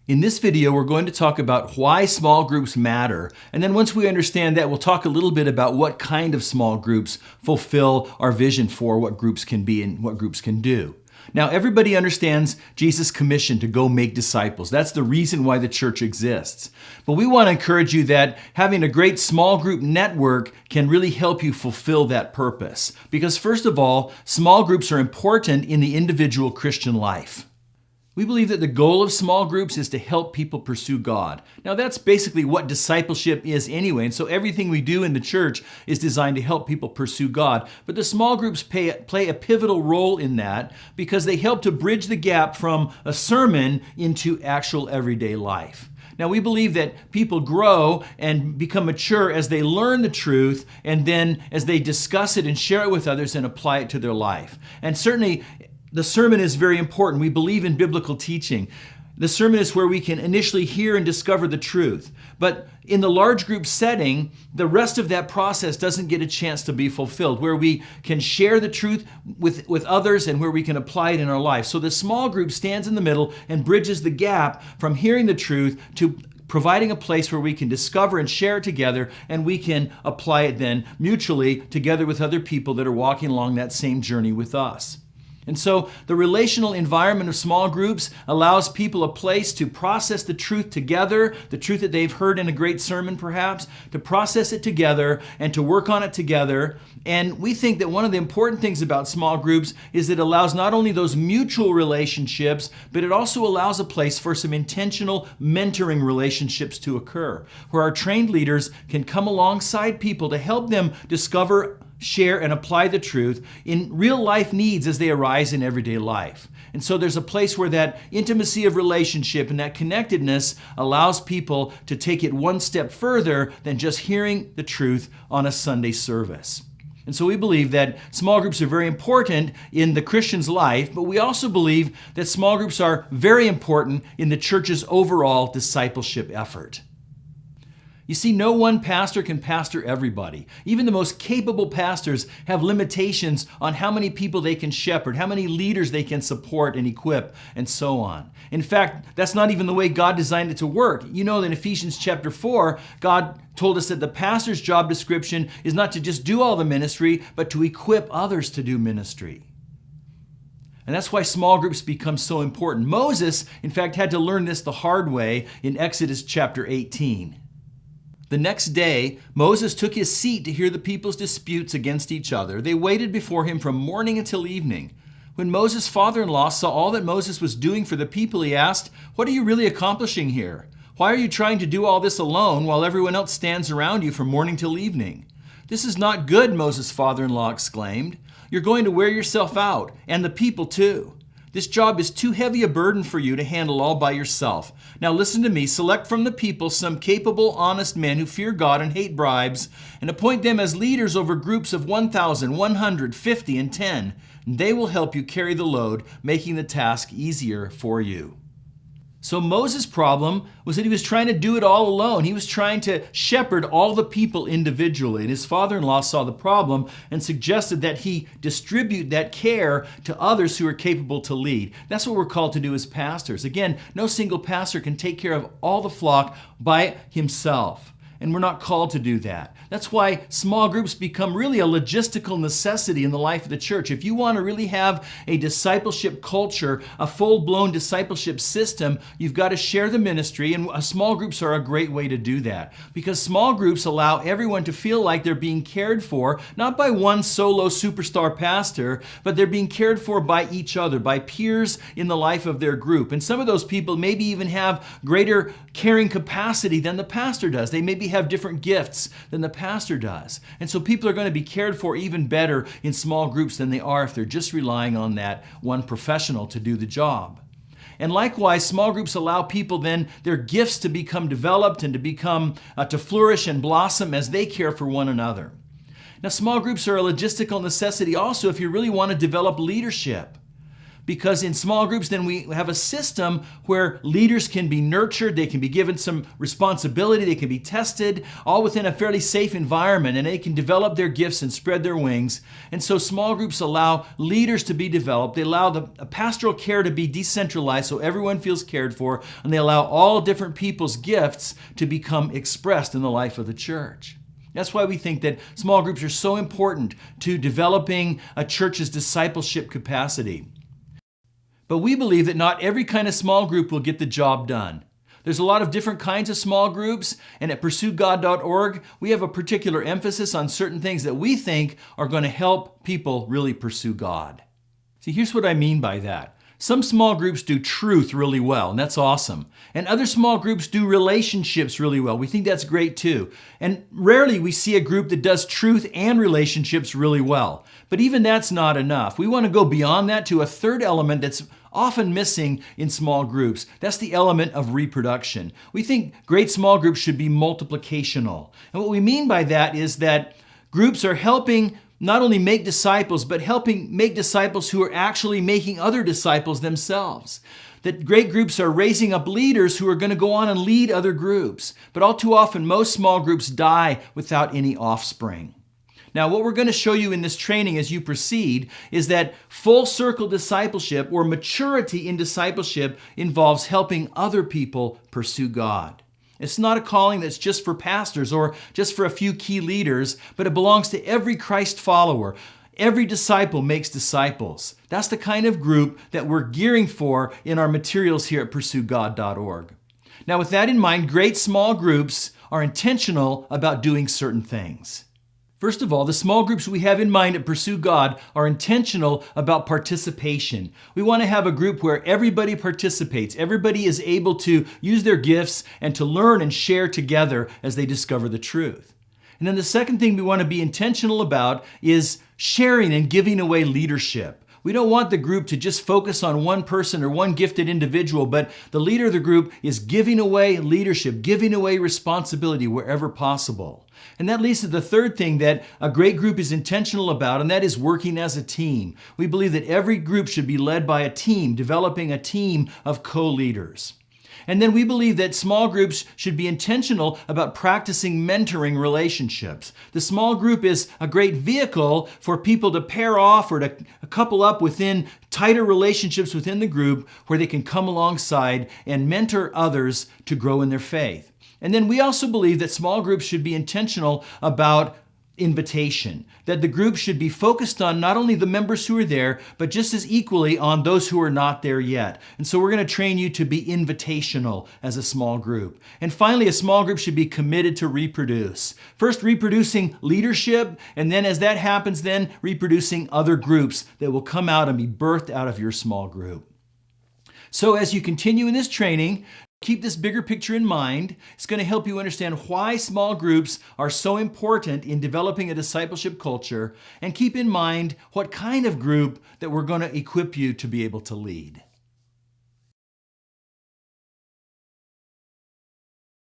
In this video, we're going to talk about why small groups matter. And then once we understand that, we'll talk a little bit about what kind of small groups fulfill our vision for what groups can be and what groups can do. Now, everybody understands Jesus' commission to go make disciples. That's the reason why the church exists. But we want to encourage you that having a great small group network can really help you fulfill that purpose. Because first of all, small groups are important in the individual Christian life. We believe that the goal of small groups is to help people pursue God. Now, that's basically what discipleship is anyway, and so everything we do in the church is designed to help people pursue God. But the small groups play a pivotal role in that because they help to bridge the gap from a sermon into actual everyday life. Now, we believe that people grow and become mature as they learn the truth and then as they discuss it and share it with others and apply it to their life. And certainly, the sermon is very important. We believe in biblical teaching. The sermon is where we can initially hear and discover the truth. But in the large group setting, the rest of that process doesn't get a chance to be fulfilled, where we can share the truth with others and where we can apply it in our life. So the small group stands in the middle and bridges the gap from hearing the truth to providing a place where we can discover and share it together, and we can apply it then mutually together with other people that are walking along that same journey with us. And so the relational environment of small groups allows people a place to process the truth together, the truth that they've heard in a great sermon perhaps, to process it together and to work on it together. And we think that one of the important things about small groups is that it allows not only those mutual relationships, but it also allows a place for some intentional mentoring relationships to occur, where our trained leaders can come alongside people to help them discover, share, and apply the truth in real life needs as they arise in everyday life. And so there's a place where that intimacy of relationship and that connectedness allows people to take it one step further than just hearing the truth on a Sunday service. And so we believe that small groups are very important in the Christian's life, but we also believe that small groups are very important in the church's overall discipleship effort. You see, no one pastor can pastor everybody. Even the most capable pastors have limitations on how many people they can shepherd, how many leaders they can support and equip, and so on. In fact, that's not even the way God designed it to work. You know that in Ephesians chapter 4, God told us that the pastor's job description is not to just do all the ministry, but to equip others to do ministry. And that's why small groups become so important. Moses, in fact, had to learn this the hard way in Exodus chapter 18. The next day, Moses took his seat to hear the people's disputes against each other. They waited before him from morning until evening. When Moses' father-in-law saw all that Moses was doing for the people, he asked, "What are you really accomplishing here? Why are you trying to do all this alone while everyone else stands around you from morning till evening?" "This is not good," Moses' father-in-law exclaimed. "You're going to wear yourself out, and the people too. This job is too heavy a burden for you to handle all by yourself. Now listen to me. Select from the people some capable, honest men who fear God and hate bribes, and appoint them as leaders over groups of 1,000, 150, and 10. They will help you carry the load, making the task easier for you." So Moses' problem was that he was trying to do it all alone. He was trying to shepherd all the people individually. And his father-in-law saw the problem and suggested that he distribute that care to others who are capable to lead. That's what we're called to do as pastors. Again, no single pastor can take care of all the flock by himself. And we're not called to do that. That's why small groups become really a logistical necessity in the life of the church. If you want to really have a discipleship culture, a full-blown discipleship system, you've got to share the ministry, and small groups are a great way to do that. Because small groups allow everyone to feel like they're being cared for, not by one solo superstar pastor, but they're being cared for by each other, by peers in the life of their group. And some of those people maybe even have greater caring capacity than the pastor does. They maybe have different gifts than the pastor does. And so people are going to be cared for even better in small groups than they are if they're just relying on that one professional to do the job. And likewise, small groups allow people then their gifts to become developed and to become to flourish and blossom as they care for one another. Now, small groups are a logistical necessity also if you really want to develop leadership. because in small groups then we have a system where leaders can be nurtured, they can be given some responsibility, they can be tested, all within a fairly safe environment, and they can develop their gifts and spread their wings. And so small groups allow leaders to be developed, they allow the pastoral care to be decentralized so everyone feels cared for, and they allow all different people's gifts to become expressed in the life of the church. That's why we think that small groups are so important to developing a church's discipleship capacity. But we believe that not every kind of small group will get the job done. There's a lot of different kinds of small groups, and at PursueGOD.org, we have a particular emphasis on certain things that we think are going to help people really pursue God. See, here's what I mean by that. Some small groups do truth really well, and that's awesome. And other small groups do relationships really well. We think that's great too. And rarely we see a group that does truth and relationships really well. But even that's not enough. We want to go beyond that to a third element that's often missing in small groups. That's the element of reproduction. We think great small groups should be multiplicational. And what we mean by that is that groups are helping not only make disciples, but helping make disciples who are actually making other disciples themselves. That great groups are raising up leaders who are going to go on and lead other groups. But all too often, most small groups die without any offspring. Now, what we're going to show you in this training as you proceed is that full circle discipleship or maturity in discipleship involves helping other people pursue God. It's not a calling that's just for pastors or just for a few key leaders, but it belongs to every Christ follower. Every disciple makes disciples. That's the kind of group that we're gearing for in our materials here at PursueGOD.org. Now, with that in mind, great small groups are intentional about doing certain things. First of all, the small groups we have in mind at Pursue God are intentional about participation. We want to have a group where everybody participates. Everybody is able to use their gifts and to learn and share together as they discover the truth. And then the second thing we want to be intentional about is sharing and giving away leadership. We don't want the group to just focus on one person or one gifted individual, but the leader of the group is giving away leadership, giving away responsibility wherever possible. And that leads to the third thing that a great group is intentional about, and that is working as a team. We believe that every group should be led by a team, developing a team of co-leaders. And then we believe that small groups should be intentional about practicing mentoring relationships. The small group is a great vehicle for people to pair off or to couple up within tighter relationships within the group where they can come alongside and mentor others to grow in their faith. And then we also believe that small groups should be intentional about invitation, that the group should be focused on not only the members who are there, but just as equally on those who are not there yet. And so we're going to train you to be invitational as a small group. And finally, a small group should be committed to reproduce. First, reproducing leadership, and then as that happens, then reproducing other groups that will come out and be birthed out of your small group. So as you continue in this training, keep this bigger picture in mind. It's going to help you understand why small groups are so important in developing a discipleship culture, and keep in mind what kind of group that we're going to equip you to be able to lead.